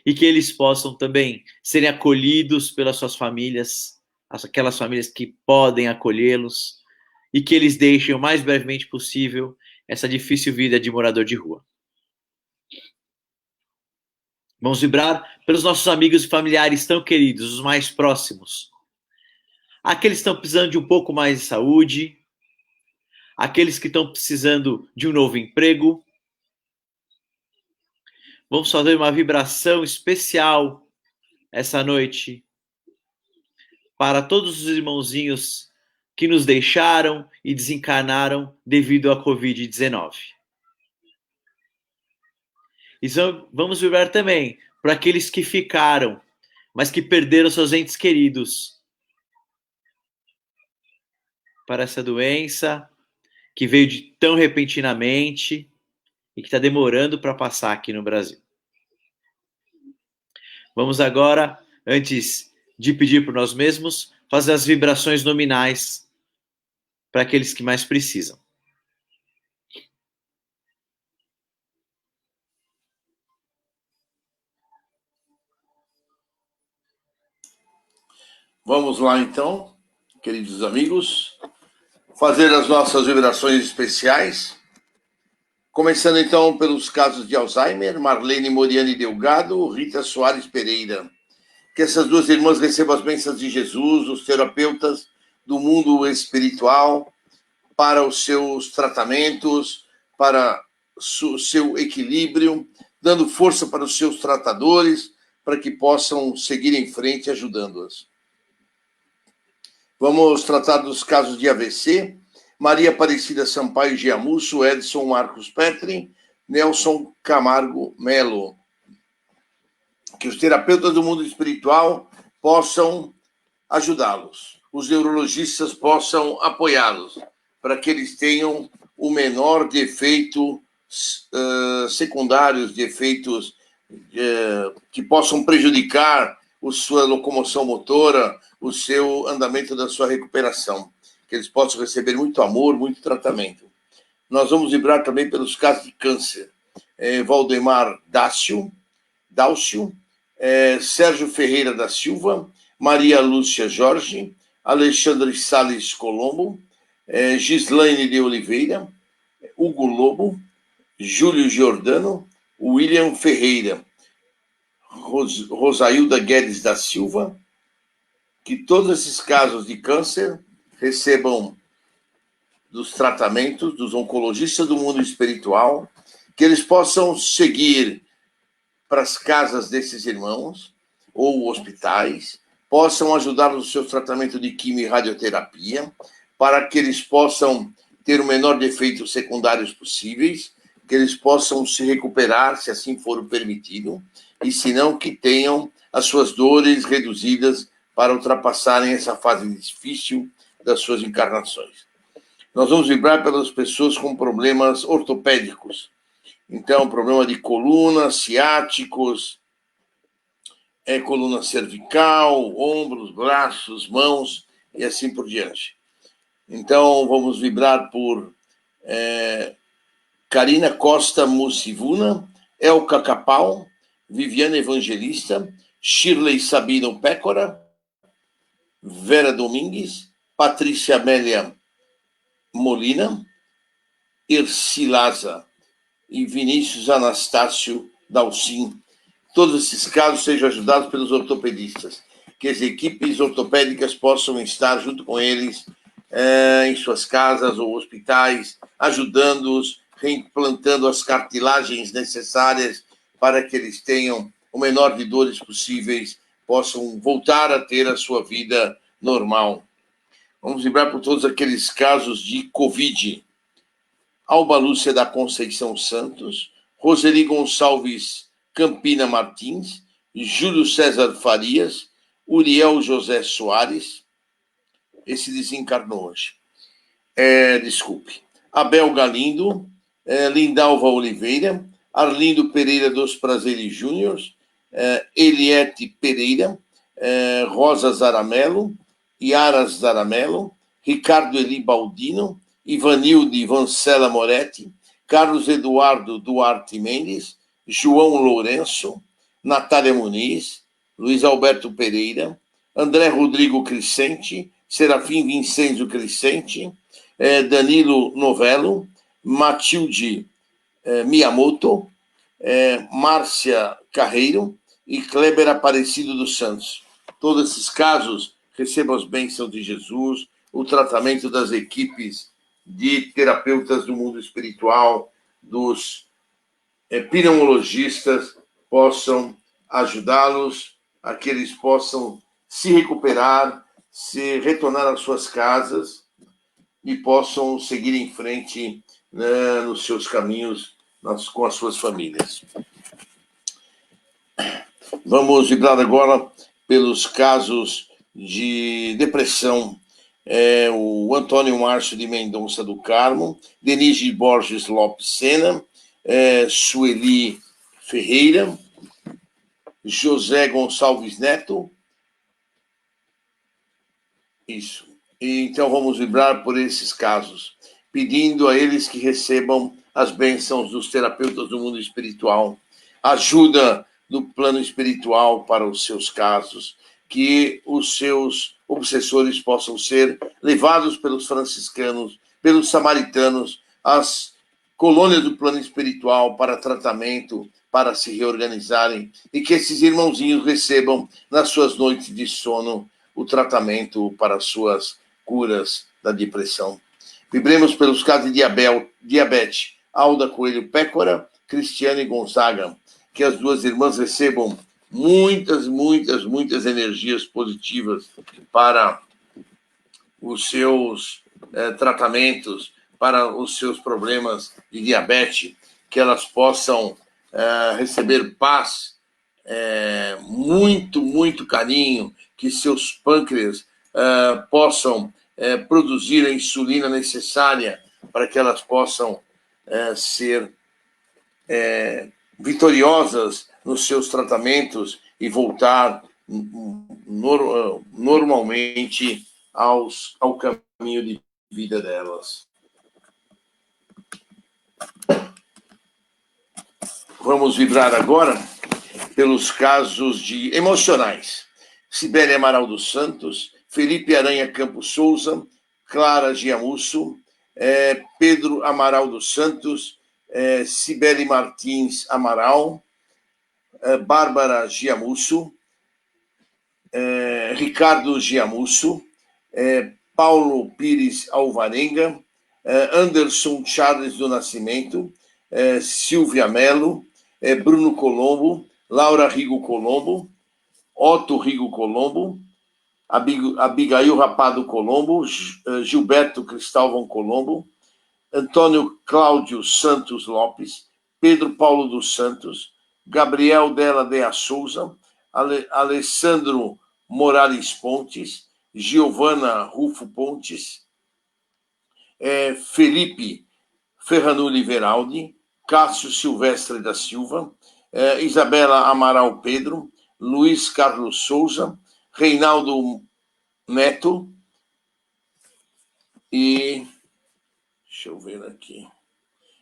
e que eles possam também serem acolhidos pelas suas famílias, aquelas famílias que podem acolhê-los, e que eles deixem o mais brevemente possível essa difícil vida de morador de rua. Vamos vibrar pelos nossos amigos e familiares tão queridos, os mais próximos. Aqueles que estão precisando de um pouco mais de saúde, aqueles que estão precisando de um novo emprego. Vamos fazer uma vibração especial essa noite para todos os irmãozinhos que nos deixaram e desencarnaram devido à Covid-19. E vamos vibrar também para aqueles que ficaram, mas que perderam seus entes queridos para essa doença que veio de tão repentinamente e que está demorando para passar aqui no Brasil. Vamos agora, antes de pedir por nós mesmos, fazer as vibrações nominais para aqueles que mais precisam. Vamos lá então, queridos amigos, fazer as nossas vibrações especiais. Começando então pelos casos de Alzheimer, Marlene Moriani Delgado, Rita Soares Pereira. Que essas duas irmãs recebam as bênçãos de Jesus, os terapeutas do mundo espiritual, para os seus tratamentos, para o seu equilíbrio, dando força para os seus tratadores, para que possam seguir em frente ajudando-as. Vamos tratar dos casos de AVC. Maria Aparecida Sampaio Giamusso, Edson Marcos Petri, Nelson Camargo Melo. Que os terapeutas do mundo espiritual possam ajudá-los, os neurologistas possam apoiá-los, para que eles tenham o menor de efeitos secundários, de efeitos que possam prejudicar a sua locomoção motora, o seu andamento da sua recuperação, que eles possam receber muito amor, muito tratamento. Nós vamos vibrar também pelos casos de câncer. Valdemar Dácio, Sérgio Ferreira da Silva, Maria Lúcia Jorge, Alexandre Salles Colombo, Gislaine de Oliveira, Hugo Lobo, Júlio Giordano, William Ferreira, Rosailda Guedes da Silva. Que todos esses casos de câncer recebam dos tratamentos dos oncologistas do mundo espiritual, que eles possam seguir para as casas desses irmãos ou hospitais, possam ajudá-los no seu tratamento de quimio e radioterapia, para que eles possam ter o menor de efeitos secundários possíveis, que eles possam se recuperar, se assim for permitido, e se não, que tenham as suas dores reduzidas para ultrapassarem essa fase difícil das suas encarnações. Nós vamos vibrar pelas pessoas com problemas ortopédicos. Então, problema de coluna, ciáticos, coluna cervical, ombros, braços, mãos e assim por diante. Então, vamos vibrar por Karina Costa Musivuna, Elka Capal, Viviane Evangelista, Shirley Sabino Pécora, Vera Domingues, Patrícia Amélia Molina, Ercilaza e Vinícius Anastácio Dalcin. Todos esses casos sejam ajudados pelos ortopedistas, que as equipes ortopédicas possam estar junto com eles em suas casas ou hospitais, ajudando-os, reimplantando as cartilagens necessárias para que eles tenham o menor de dores possíveis, possam voltar a ter a sua vida normal. Vamos vibrar por todos aqueles casos de Covid. Alba Lúcia da Conceição Santos, Roseli Gonçalves Campina Martins, Júlio César Farias, Uriel José Soares, esse desencarnou hoje. Desculpe. Abel Galindo, Lindalva Oliveira, Arlindo Pereira dos Prazeres Júnior, Eliette Pereira, Rosa Zaramelo, Yara Zaramelo, Ricardo Eli Baldino, Ivanilde Vancela Moretti, Carlos Eduardo Duarte Mendes, João Lourenço, Natália Muniz, Luiz Alberto Pereira, André Rodrigo Crescente, Serafim Vincenzo Crescente, Danilo Novello, Matilde Miyamoto, Márcia Carreiro e Kleber Aparecido dos Santos. Todos esses casos recebam as bênçãos de Jesus, o tratamento das equipes de terapeutas do mundo espiritual, dos pneumologistas, possam ajudá-los a que eles possam se recuperar, se retornar às suas casas e possam seguir em frente, né, nos seus caminhos com as suas famílias. Vamos vibrar agora pelos casos de depressão. O Antônio Márcio de Mendonça do Carmo, Denise Borges Lopes Sena, Sueli Ferreira, José Gonçalves Neto. Isso. Então vamos vibrar por esses casos, pedindo a eles que recebam as bênçãos dos terapeutas do mundo espiritual, ajuda do plano espiritual para os seus casos, que os seus obsessores possam ser levados pelos franciscanos, pelos samaritanos, às colônias do plano espiritual para tratamento, para se reorganizarem, e que esses irmãozinhos recebam nas suas noites de sono o tratamento para as suas curas da depressão. Vibremos pelos casos de diabetes, Alda Coelho Pécora, Cristiane Gonzaga, que as duas irmãs recebam muitas energias positivas para os seus tratamentos, para os seus problemas de diabetes, que elas possam receber paz, muito carinho, que seus pâncreas possam produzir a insulina necessária para que elas possam ser vitoriosas nos seus tratamentos e voltar normalmente ao caminho de vida delas. Vamos vibrar agora pelos casos de emocionais. Sibélia Amaral dos Santos, Felipe Aranha Campos Souza, Clara Giamusso, Pedro Amaral dos Santos, Cibele Martins Amaral, Bárbara Giamusso, Ricardo Giamusso, Paulo Pires Alvarenga, Anderson Charles do Nascimento, Silvia Melo, Bruno Colombo, Laura Rigo Colombo, Otto Rigo Colombo, Abigail Rapado Colombo, Gilberto Cristóvão Colombo, Antônio Cláudio Santos Lopes, Pedro Paulo dos Santos, Gabriel Della Dea Souza, Alessandro Morales Pontes, Giovana Rufo Pontes, Felipe Ferranulli Veraldi, Cássio Silvestre da Silva, Isabela Amaral Pedro, Luiz Carlos Souza, Reinaldo Neto e... Deixa eu ver aqui.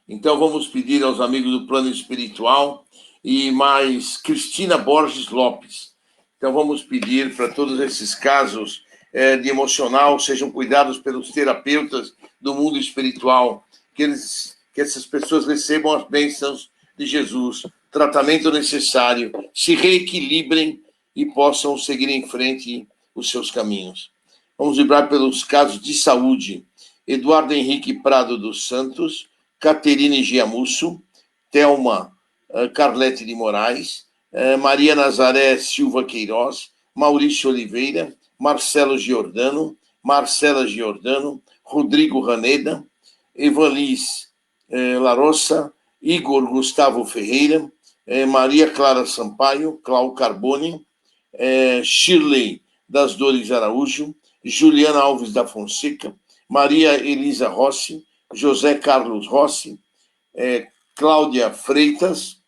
Então, vamos pedir aos amigos do plano espiritual e mais Cristina Borges Lopes. Então, vamos pedir para todos esses casos de emocional sejam cuidados pelos terapeutas do mundo espiritual, que essas pessoas recebam as bênçãos de Jesus, tratamento necessário, se reequilibrem e possam seguir em frente os seus caminhos. Vamos vibrar pelos casos de saúde. Eduardo Henrique Prado dos Santos, Caterine Giamusso, Thelma Carlete de Moraes, Maria Nazaré Silva Queiroz, Maurício Oliveira, Marcelo Giordano, Marcela Giordano, Rodrigo Raneda, Evalis Larossa, Igor Gustavo Ferreira, Maria Clara Sampaio, Cláudio Carboni, Shirley das Dores Araújo, Juliana Alves da Fonseca, Maria Elisa Rossi, José Carlos Rossi, Cláudia Freitas,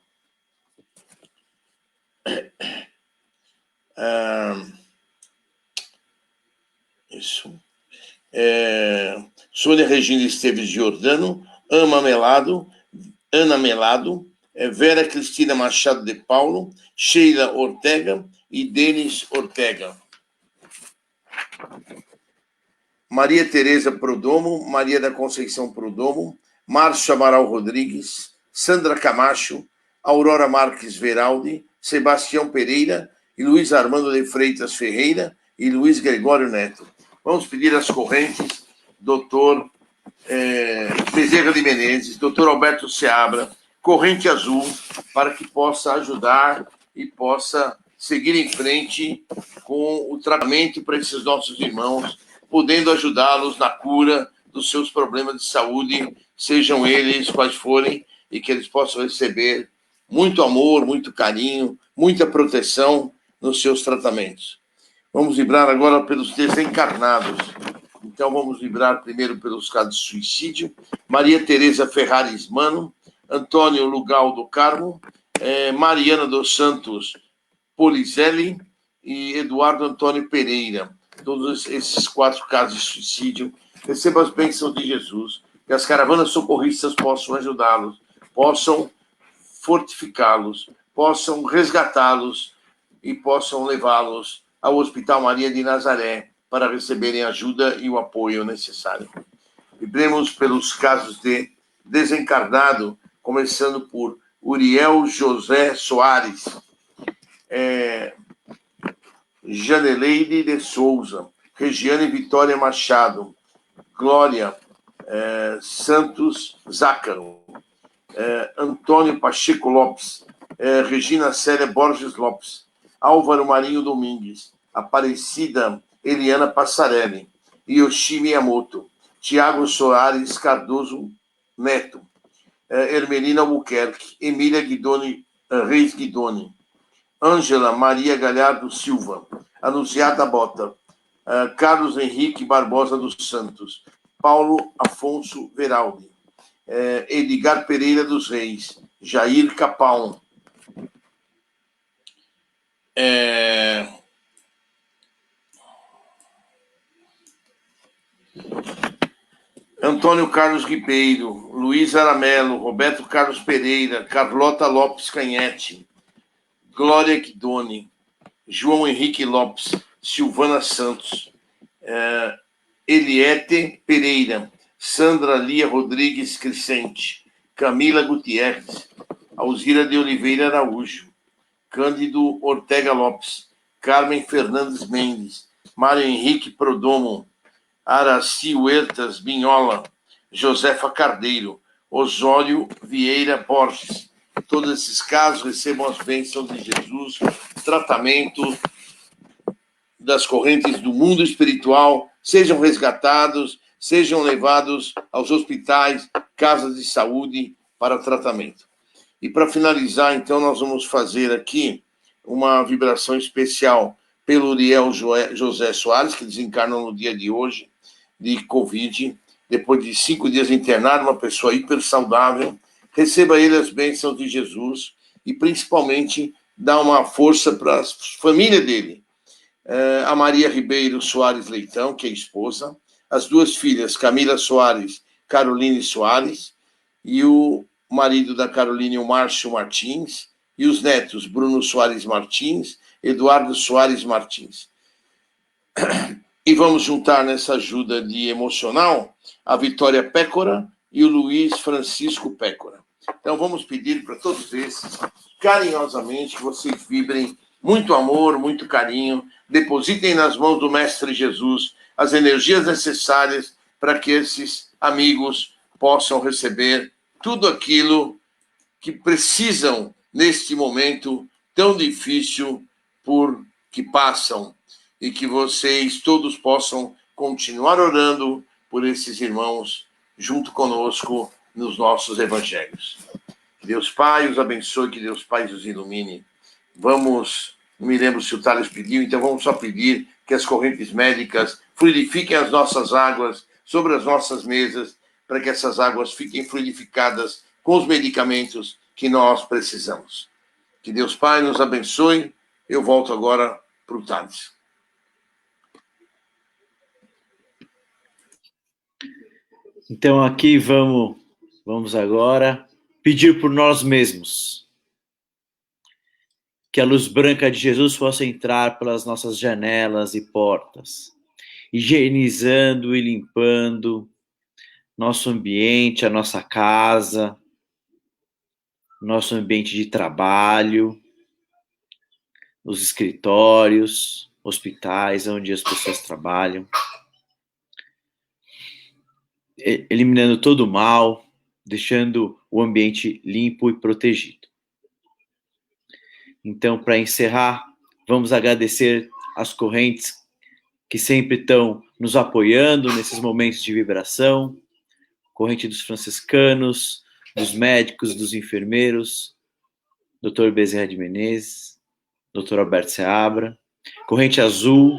Sônia Regina Esteves Giordano, Ana Melado, Vera Cristina Machado de Paulo, Sheila Ortega e Denis Ortega. Maria Tereza Prodomo, Maria da Conceição Prodomo, Márcio Amaral Rodrigues, Sandra Camacho, Aurora Marques Veraldi, Sebastião Pereira e Luiz Armando de Freitas Ferreira e Luiz Gregório Neto. Vamos pedir as correntes, doutor Bezerra de Menezes, doutor Alberto Seabra, corrente azul, para que possa ajudar e possa seguir em frente com o tratamento para esses nossos irmãos, podendo ajudá-los na cura dos seus problemas de saúde, sejam eles quais forem, e que eles possam receber muito amor, muito carinho, muita proteção nos seus tratamentos. Vamos vibrar agora pelos desencarnados. Então, vamos vibrar primeiro pelos casos de suicídio. Maria Tereza Ferrares Mano, Antônio Lugal do Carmo, Mariana dos Santos Polizelli e Eduardo Antônio Pereira. Todos esses 4 casos de suicídio, recebam as bênçãos de Jesus, que as caravanas socorristas possam ajudá-los, possam fortificá-los, possam resgatá-los e possam levá-los ao Hospital Maria de Nazaré para receberem a ajuda e o apoio necessário. Vibremos pelos casos de desencarnado, começando por Uriel José Soares, Janeleide de Souza, Regiane Vitória Machado, Glória Santos Zácaro, Antônio Pacheco Lopes, Regina Célia Borges Lopes, Álvaro Marinho Domingues, Aparecida Eliana Passarelli, Yoshi Miyamoto, Tiago Soares Cardoso Neto, Hermelina Albuquerque, Emília Guidoni, Reis Guidoni, Ângela Maria Galhardo Silva, Anunciada Bota, Carlos Henrique Barbosa dos Santos, Paulo Afonso Veraldi, Edgar Pereira dos Reis, Jair Capão, Antônio Carlos Ribeiro, Luiz Aramelo, Roberto Carlos Pereira, Carlota Lopes Canhete, Glória Guidoni, João Henrique Lopes, Silvana Santos, Eliete Pereira, Sandra Lia Rodrigues Crescente, Camila Gutierrez, Alzira de Oliveira Araújo, Cândido Ortega Lopes, Carmen Fernandes Mendes, Mário Henrique Prodomo, Araci Huertas Binhola, Josefa Cardeiro, Osório Vieira Borges, todos esses casos recebam as bênçãos de Jesus, tratamento das correntes do mundo espiritual, sejam resgatados, sejam levados aos hospitais, casas de saúde para tratamento. E para finalizar, então, nós vamos fazer aqui uma vibração especial pelo Uriel José Soares, que desencarnou no dia de hoje, de Covid, depois de 5 dias internado, uma pessoa hiper saudável. Receba ele as bênçãos de Jesus e, principalmente, dá uma força para a família dele. A Maria Ribeiro Soares Leitão, que é esposa, as 2 filhas, Camila Soares, Caroline Soares, e o marido da Caroline, o Márcio Martins, e os netos, Bruno Soares Martins, Eduardo Soares Martins. E vamos juntar nessa ajuda de emocional a Vitória Pécora e o Luiz Francisco Pécora. Então vamos pedir para todos esses, carinhosamente, que vocês vibrem muito amor, muito carinho, depositem nas mãos do Mestre Jesus as energias necessárias para que esses amigos possam receber tudo aquilo que precisam neste momento tão difícil por que passam, e que vocês todos possam continuar orando por esses irmãos junto conosco nos nossos evangelhos. Que Deus Pai os abençoe, que Deus Pai os ilumine. Vamos, não me lembro se o Thales pediu, então vamos só pedir que as correntes médicas fluidifiquem as nossas águas sobre as nossas mesas, para que essas águas fiquem fluidificadas com os medicamentos que nós precisamos. Que Deus Pai nos abençoe. Eu volto agora para o Thales. Então aqui vamos agora pedir por nós mesmos que a luz branca de Jesus possa entrar pelas nossas janelas e portas, higienizando e limpando nosso ambiente, a nossa casa, nosso ambiente de trabalho, os escritórios, hospitais, onde as pessoas trabalham, eliminando todo o mal, deixando o ambiente limpo e protegido. Então, para encerrar, vamos agradecer as correntes que sempre estão nos apoiando nesses momentos de vibração, corrente dos franciscanos, dos médicos, dos enfermeiros, Dr. Bezerra de Menezes, Dr. Alberto Seabra, corrente azul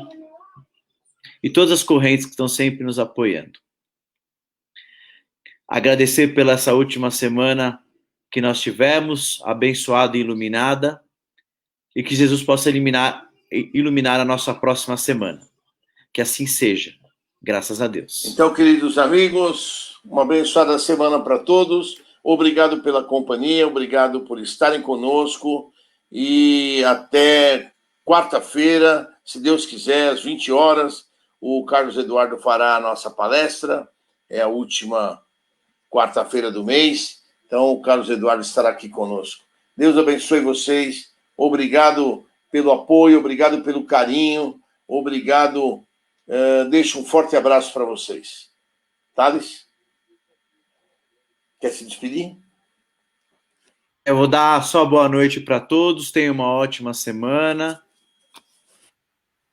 e todas as correntes que estão sempre nos apoiando. Agradecer pela essa última semana que nós tivemos, abençoada e iluminada, e que Jesus possa iluminar a nossa próxima semana. Que assim seja, graças a Deus. Então, queridos amigos, uma abençoada semana para todos. Obrigado pela companhia, obrigado por estarem conosco e até quarta-feira, se Deus quiser, às 20 horas, o Carlos Eduardo fará a nossa palestra, é a última quarta-feira do mês, então o Carlos Eduardo estará aqui conosco. Deus abençoe vocês, obrigado pelo apoio, obrigado pelo carinho, obrigado, deixo um forte abraço para vocês. Thales? Quer se despedir? Eu vou dar só boa noite para todos, tenham uma ótima semana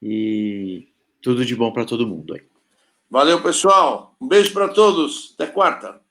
e tudo de bom para todo mundo aí. Valeu, pessoal. Um beijo para todos. Até quarta.